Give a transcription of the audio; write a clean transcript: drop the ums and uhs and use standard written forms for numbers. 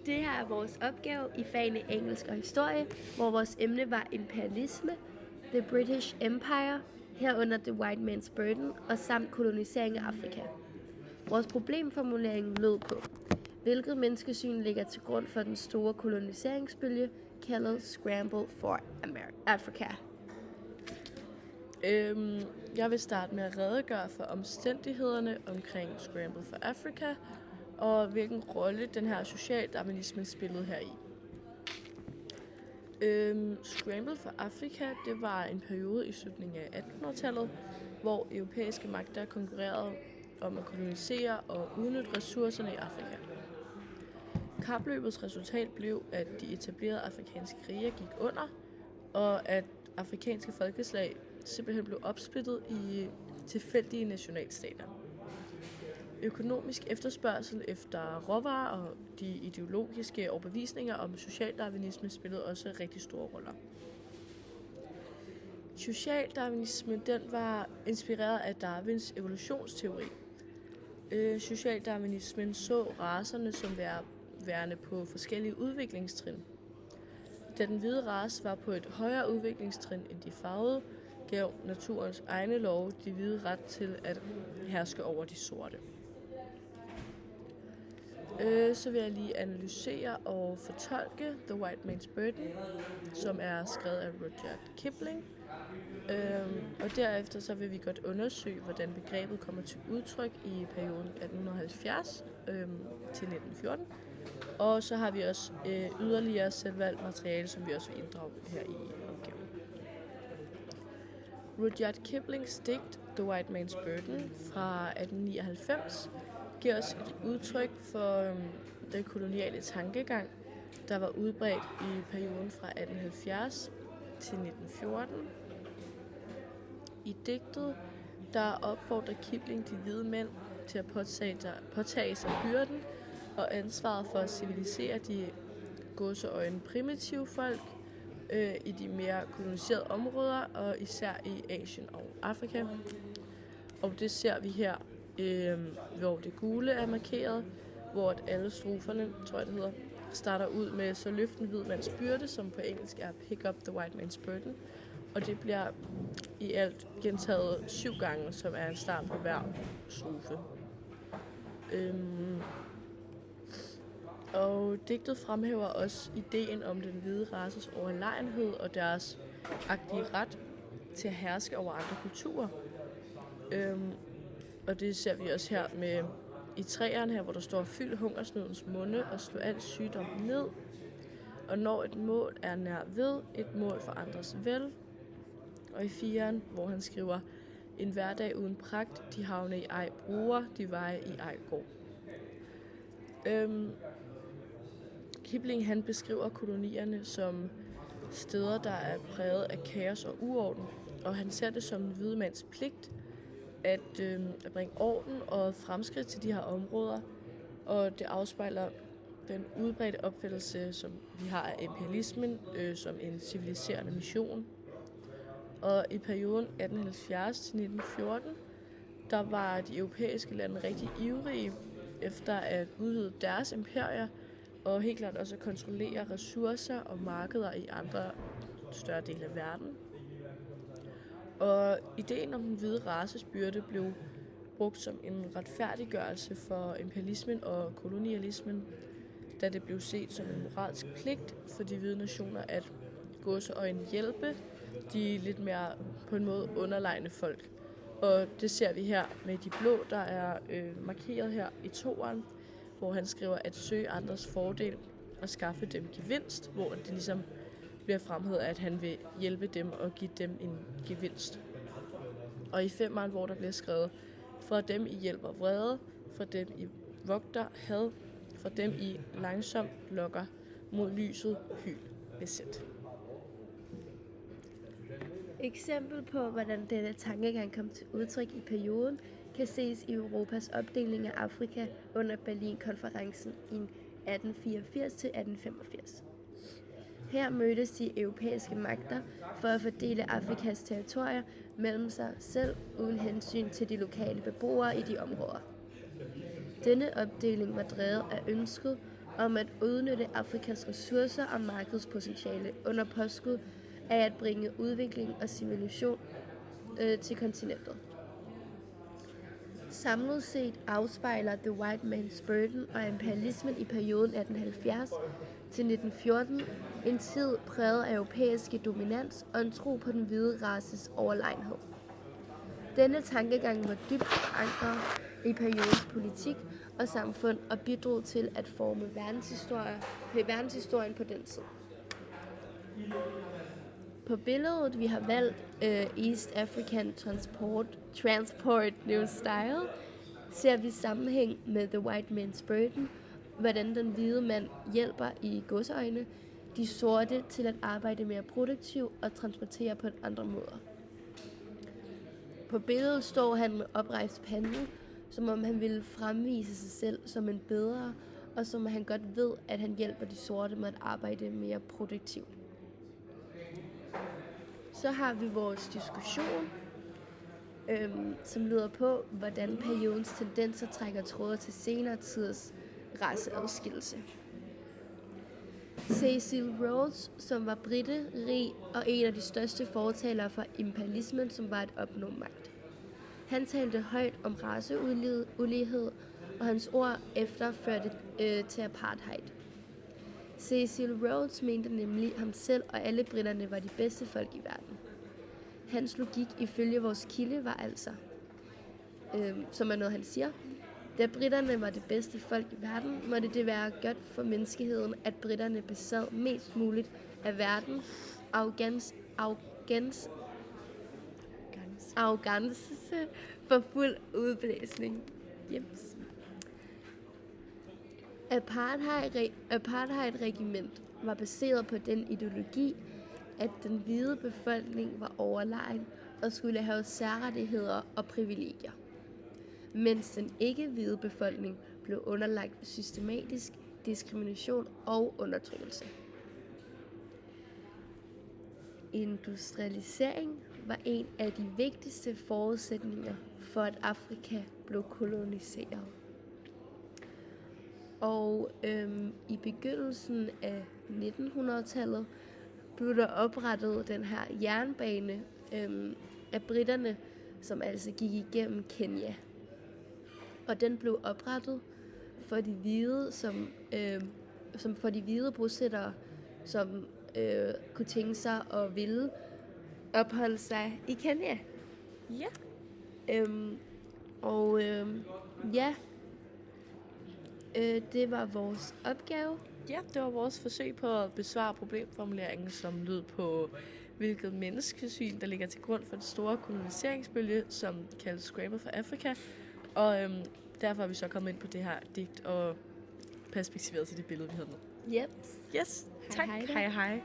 Det her er vores opgave i fagene engelsk og historie, hvor vores emne var imperialisme, the British Empire, herunder the white man's burden og samt kolonisering af Afrika. Vores problemformulering lød på, hvilket menneskesyn ligger til grund for den store koloniseringsbølge, kaldet Scramble for Africa. Jeg vil starte med at redegøre for omstændighederne omkring Scramble for Africa, og hvilken rolle den her socialdarwinisme spillede heri. Scramble for Africa, det var en periode i slutningen af 1800-tallet, hvor europæiske magter konkurrerede om at kolonisere og udnytte ressourcerne i Afrika. Kapløbets resultat blev, at de etablerede afrikanske riger gik under, og at afrikanske folkeslag simpelthen blev opsplittet i tilfældige nationalstater. Økonomisk efterspørgsel efter råvarer og de ideologiske overbevisninger om socialdarwinisme spillede også rigtig store roller. Socialdarwinisme, den var inspireret af Darwins evolutionsteori. Socialdarwinismen så racerne som værende på forskellige udviklingstrin. Da den hvide race var på et højere udviklingstrin end de farvede, gav naturens egne love de hvide ret til at herske over de sorte. Så vil jeg lige analysere og fortolke The White Man's Burden, som er skrevet af Rudyard Kipling. Og derefter så vil vi godt undersøge, hvordan begrebet kommer til udtryk i perioden 1870 til 1914. Og så har vi også yderligere selvvalgt materiale, som vi også vil inddrage her i opgaven. Rudyard Kiplings digt The White Man's Burden fra 1899 giver os et udtryk for den koloniale tankegang, der var udbredt i perioden fra 1870 til 1914. I digtet der opfordrer Kipling de hvide mænd til at påtage sig byrden og ansvaret for at civilisere de gåseøjne primitive folk i de mere koloniserede områder, og især i Asien og Afrika. Og det ser vi her, hvor det gule er markeret, hvor alle stroferne, tror jeg det hedder, starter ud med så løft en hvid mands byrde, som på engelsk er pick up the white man's burden. Og det bliver i alt gentaget 7 gange, som er en start på hver strofe. Og digtet fremhæver også ideen om den hvide races overlegenhed og deres agtige ret til at herske over andre kulturer. Og det ser vi også her med i 3'eren her, hvor der står fyld hungersnødens munde og slå al sygdom ned. Og når et mål er nær ved, et mål for andres vel. Og i 4'eren, hvor han skriver, en hverdag uden pragt, de havne i ej bruger, de veje i ej går. Kipling han beskriver kolonierne som steder, der er præget af kaos og uorden, og han ser det som en hvide mands pligt at bringe orden og fremskridt til de her områder, og det afspejler den udbredte opfattelse, som vi har af imperialismen som en civiliserende mission. Og i perioden 1870 til 1914, der var de europæiske lande rigtig ivrige efter at udvide deres imperier, og helt klart også at kontrollere ressourcer og markeder i andre større dele af verden. Og ideen om den hvide races byrde blev brugt som en retfærdiggørelse for imperialismen og kolonialismen, da det blev set som en moralsk pligt for de hvide nationer at gåseøjne hjælpe de lidt mere på en måde underlegne folk. Og det ser vi her med de blå, der er markeret her i 2'eren, hvor han skriver at søge andres fordel og skaffe dem gevinst, hvor det ligesom bliver fremhævet, at han vil hjælpe dem og give dem en gevinst. Og i 5'eren, hvor der bliver skrevet, fra dem I hjælper vrede, fra dem I vogter had, fra dem I langsomt lokker mod lyset hyl besæt. Eksempel på, hvordan denne tankegang kom til udtryk i perioden, kan ses i Europas opdeling af Afrika under Berlinkonferencen i 1884-1885. Her mødtes de europæiske magter for at fordele Afrikas territorier mellem sig selv uden hensyn til de lokale beboere i de områder. Denne opdeling var drevet af ønsket om at udnytte Afrikas ressourcer og markedspotentiale under påskud af at bringe udvikling og civilisation til kontinentet. Samlet set afspejler The White Man's Burden og imperialismen i perioden 1870 til 1914 en tid præget af europæiske dominans og en tro på den hvide races overlegenhed. Denne tankegang var dybt forankret i periodens politik og samfund og bidrog til at forme verdenshistorien på den tid. På billedet, vi har valgt East African Transport New Style, ser vi sammenhæng med The White Man's Burden, hvordan den hvide mand hjælper i godsøjne de sorte til at arbejde mere produktivt og transportere på andre måder. På billedet står han med oprejst pande, som om han ville fremvise sig selv som en bedre, og som han godt ved, at han hjælper de sorte med at arbejde mere produktivt. Så har vi vores diskussion, som lyder på, hvordan periodens tendenser trækker tråde til senere tiders raceadskillelse. Cecil Rhodes, som var brite, rig og en af de største fortalere for imperialismen, som var at opnå magt. Han talte højt om raceulighed, og hans ord efter førte til apartheid. Cecil Rhodes mente nemlig, at ham selv og alle britterne var de bedste folk i verden. Hans logik ifølge vores kilde var altså, som er noget han siger, da britterne var det bedste folk i verden, måtte det være godt for menneskeheden, at britterne besad mest muligt af verden, arrogance for fuld udblæsning. Jeps. Apartheid-regiment var baseret på den ideologi, at den hvide befolkning var overlegen og skulle have særrettigheder og privilegier, mens den ikke-hvide befolkning blev underlagt systematisk diskrimination og undertrykkelse. Industrialisering var en af de vigtigste forudsætninger for, at Afrika blev koloniseret. Og i begyndelsen af 1900-tallet blev der oprettet den her jernbane af britterne, som altså gik igennem Kenya. Og den blev oprettet for de hvide, som for de hvide bosættere, som kunne tænke sig og ville opholde sig i Kenya. Ja. Det var vores opgave. Ja, det var vores forsøg på at besvare problemformuleringen, som lød på, hvilket menneskesyn, der ligger til grund for det store koloniseringsbølge, som kaldes Scramble for Afrika. Og derfor er vi så kommet ind på det her digt og perspektiveret til det billede, vi havde med. Yep. Yes, tak. Hej. Hej.